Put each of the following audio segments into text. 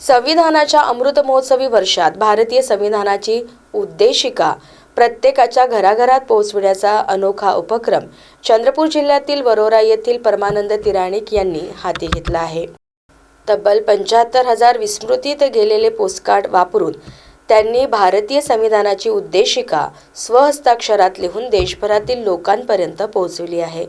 संविधानाच्या अमृत महोत्सवी वर्षात भारतीय संविधानाची उद्देशिका प्रत्येकाच्या घराघरात पोहोचविण्याचा अनोखा उपक्रम चंद्रपूर जिल्ह्यातील वरोरा येथील परमानंद तिराणिक यांनी हाती घेतला आहे। तब्बल 75,000 विस्मृतीत गेलेले पोस्टकार्ड वापरून त्यांनी भारतीय संविधानाची उद्देशिका स्वहस्ताक्षरात लिहून देशभरातील लोकांपर्यंत पोहोचवली आहे।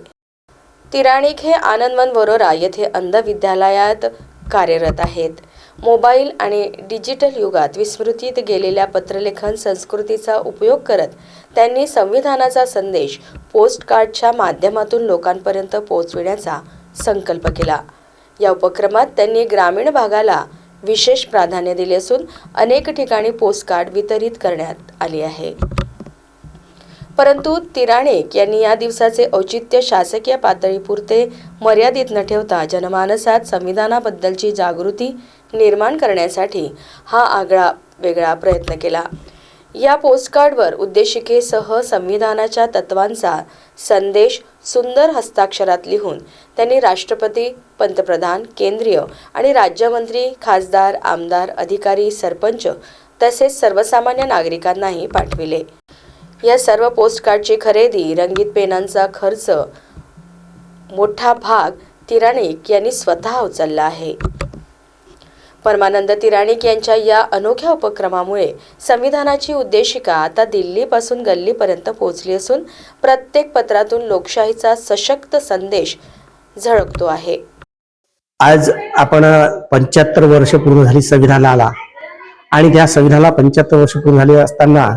तिराणिक हे आनंदवन वरोरा येथे अंध विद्यालयात कार्यरत आहेत। मोबाईल आणि डिजिटल युगात विस्मृतीत गेलेल्या पत्रलेखन संस्कृतीचा उपयोग करत त्यांनी संविधानाचा संदेश पोस्टकार्डच्या माध्यमातून लोकांपर्यंत पोहोचविण्याचा संकल्प केला। या उपक्रमात त्यांनी ग्रामीण भागाला विशेष प्राधान्य दिले असून अनेक ठिकाणी पोस्टकार्ड वितरित करण्यात आली आहे। परंतु तिराणिक यांनी या दिवसाचे औचित्य शासकीय पातळीपुरते मर्यादित न ठेवता जनमानसात संविधानाबद्दलची जागृती निर्माण करण्यासाठी हा आगळा वेगळा प्रयत्न केला। या पोस्टकार्डवर उद्देशिकेसह संविधानाच्या तत्वांचा संदेश सुंदर हस्ताक्षरात लिहून त्यांनी राष्ट्रपती, पंतप्रधान, केंद्रीय आणि राज्यमंत्री, खासदार, आमदार, अधिकारी, सरपंच तसेच सर्वसामान्य नागरिकांनाही पाठविले। या सर्व पोस्टकार्डची खरेदी, रंगीत पेनांचा खर्च मोठा भाग तिराणिक यांनी स्वतः उचलला आहे। परमानंद तिराणिक यांच्या या अनोख्या उपक्रमामुळे संविधानाची उद्देशिका आता दिल्लीपासून गल्लीपर्यंत पोहोचली असून प्रत्येक पत्रातून लोकशाहीचा सशक्त संदेश झळकतो आहे। आज आपण 75 वर्ष पूर्ण झाली संविधानाला आणि त्या संविधानाला 75 वर्ष पूर्ण झाली असताना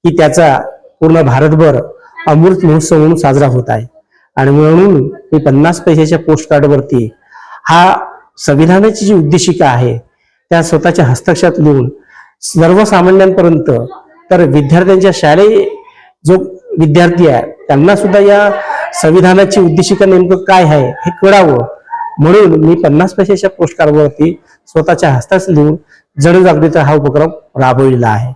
की त्याचा पूर्ण भारतभर अमृत महोत्सव म्हणून साजरा होत आहे। आणि म्हणून मी 50 पैशाच्या पोस्टकार्ड वरती हा संविधानाची जी उद्देशिका आहे त्या स्वतःच्या हस्ताक्षरात लिहून सर्वसामान्यांपर्यंत, तर विद्यार्थ्यांच्या शालेय जो विद्यार्थी आहे त्यांना सुद्धा या संविधानाची उद्देशिका नेमकं काय आहे हे कळावं म्हणून मी 50 पैशाच्या पोस्टकार्ड वरती स्वतःच्या हस्ताक्षरात लिहून जनजागृतीचा हा उपक्रम राबविला आहे।